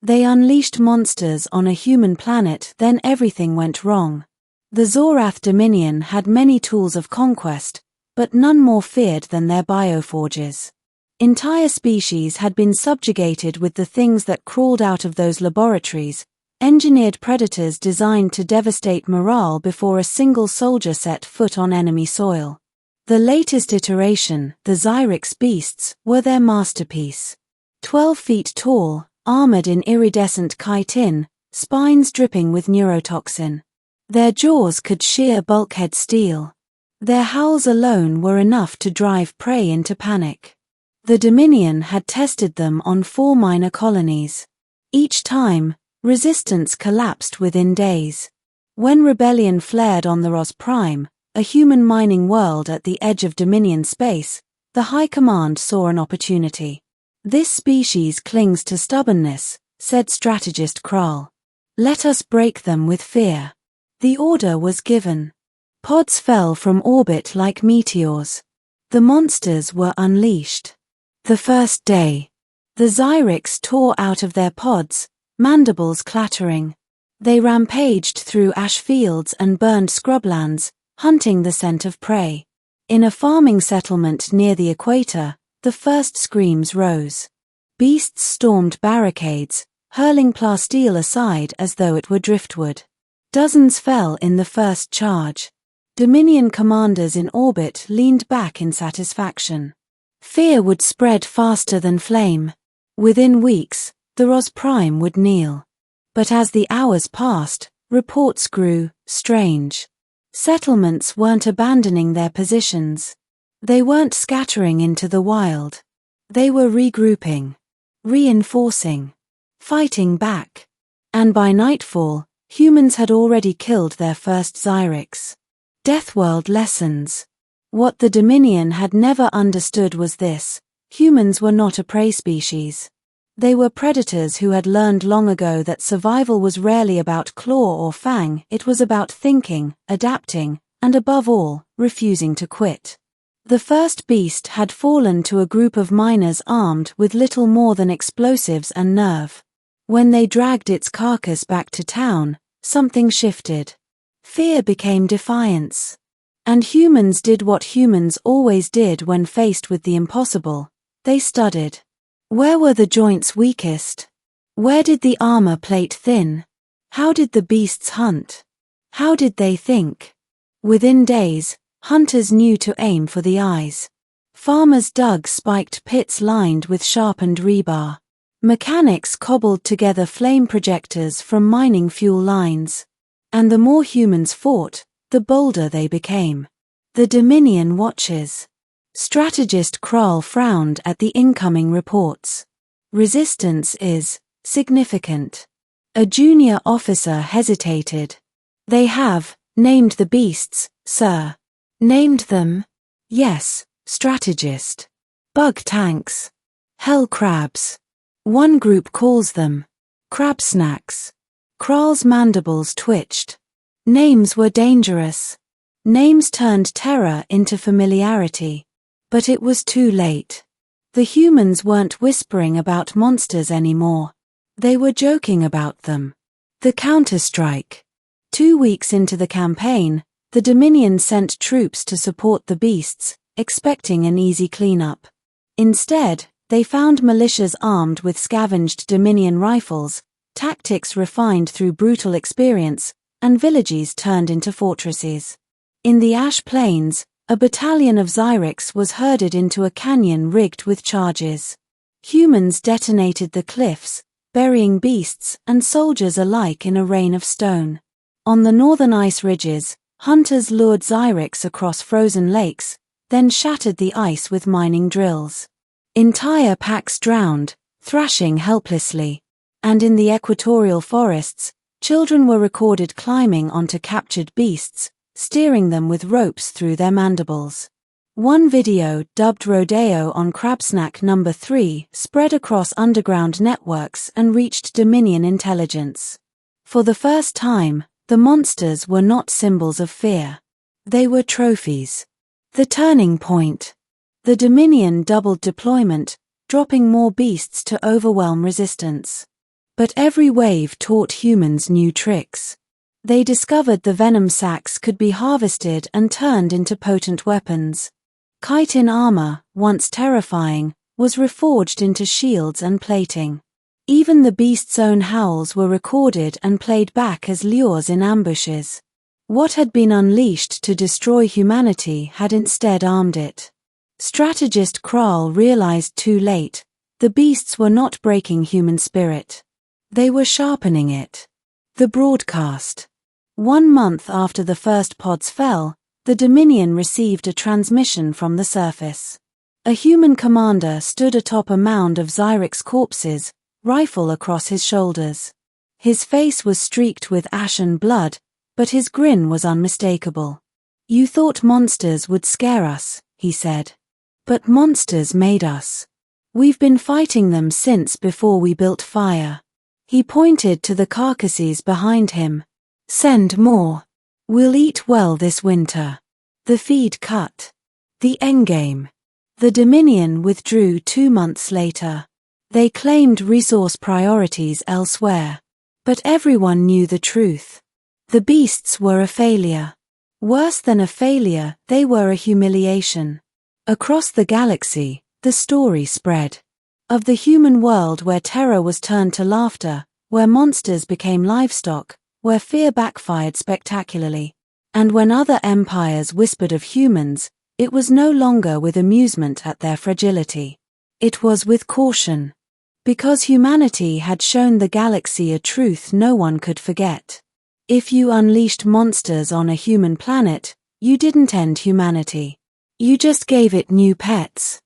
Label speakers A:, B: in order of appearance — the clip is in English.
A: They unleashed monsters on a human planet, then everything went wrong. The Zorath Dominion had many tools of conquest, but none more feared than their bioforges. Entire species had been subjugated with the things that crawled out of those laboratories, engineered predators designed to devastate morale before a single soldier set foot on enemy soil. The latest iteration, the Xyrix beasts, were their masterpiece. 12 feet tall, armored in iridescent chitin, spines dripping with neurotoxin. Their jaws could shear bulkhead steel. Their howls alone were enough to drive prey into panic. The Dominion had tested them on 4 minor colonies. Each time, resistance collapsed within days. When rebellion flared on the Ros Prime, a human mining world at the edge of Dominion space, the High Command saw an opportunity. "This species clings to stubbornness," said strategist Kral. "Let us break them with fear." The order was given. Pods fell from orbit like meteors. The monsters were unleashed. The first day, the Xyrix tore out of their pods, mandibles clattering. They rampaged through ash fields and burned scrublands, hunting the scent of prey. In a farming settlement near the equator, the first screams rose. Beasts stormed barricades, hurling plasteel aside as though it were driftwood. Dozens fell in the first charge. Dominion commanders in orbit leaned back in satisfaction. Fear would spread faster than flame. Within weeks, the Ros Prime would kneel. But as the hours passed, reports grew strange. Settlements weren't abandoning their positions. They weren't scattering into the wild. They were regrouping, reinforcing, fighting back. And by nightfall, humans had already killed their first Xyrix. Deathworld lessons. What the Dominion had never understood was this: humans were not a prey species. They were predators who had learned long ago that survival was rarely about claw or fang, it was about thinking, adapting, and above all, refusing to quit. The first beast had fallen to a group of miners armed with little more than explosives and nerve. When they dragged its carcass back to town, something shifted. Fear became defiance. And humans did what humans always did when faced with the impossible. They studied. Where were the joints weakest? Where did the armor plate thin? How did the beasts hunt? How did they think? Within days, hunters knew to aim for the eyes. Farmers dug spiked pits lined with sharpened rebar. Mechanics cobbled together flame projectors from mining fuel lines. And the more humans fought, the bolder they became. The Dominion watches. Strategist Kral frowned at the incoming reports. Resistance is significant. A junior officer hesitated. "They have named the beasts, sir." "Named them?" "Yes, strategist. Bug tanks. Hell crabs. One group calls them crab snacks." Kral's mandibles twitched. Names were dangerous. Names turned terror into familiarity. But it was too late. The humans weren't whispering about monsters anymore. They were joking about them. The counterstrike. 2 weeks into the campaign, the Dominion sent troops to support the beasts, expecting an easy cleanup. Instead, they found militias armed with scavenged Dominion rifles, tactics refined through brutal experience, and villages turned into fortresses. In the ash plains, a battalion of Xyrix was herded into a canyon rigged with charges. Humans detonated the cliffs, burying beasts and soldiers alike in a rain of stone. On the northern ice ridges, hunters lured Xyrix across frozen lakes, then shattered the ice with mining drills. Entire packs drowned, thrashing helplessly. And in the equatorial forests, children were recorded climbing onto captured beasts, steering them with ropes through their mandibles. One video, dubbed Rodeo on Crabsnack No. 3, spread across underground networks and reached Dominion intelligence. For the first time, the monsters were not symbols of fear. They were trophies. The turning point. The Dominion doubled deployment, dropping more beasts to overwhelm resistance. But every wave taught humans new tricks. They discovered the venom sacs could be harvested and turned into potent weapons. Chitin armor, once terrifying, was reforged into shields and plating. Even the beast's own howls were recorded and played back as lures in ambushes. What had been unleashed to destroy humanity had instead armed it. Strategist Kral realized too late, the beasts were not breaking human spirit. They were sharpening it. The broadcast. 1 month after the first pods fell, the Dominion received a transmission from the surface. A human commander stood atop a mound of Zyrix corpses, rifle across his shoulders. His face was streaked with ashen blood, but his grin was unmistakable. "You thought monsters would scare us," he said. "But monsters made us. We've been fighting them since before we built fire." He pointed to the carcasses behind him. "Send more. We'll eat well this winter." The feed cut. The endgame. The Dominion withdrew 2 months later. They claimed resource priorities elsewhere. But everyone knew the truth. The beasts were a failure. Worse than a failure, they were a humiliation. Across the galaxy, the story spread. Of the human world where terror was turned to laughter, where monsters became livestock, where fear backfired spectacularly. And when other empires whispered of humans, it was no longer with amusement at their fragility. It was with caution. Because humanity had shown the galaxy a truth no one could forget. If you unleashed monsters on a human planet, you didn't end humanity. You just gave it new pets.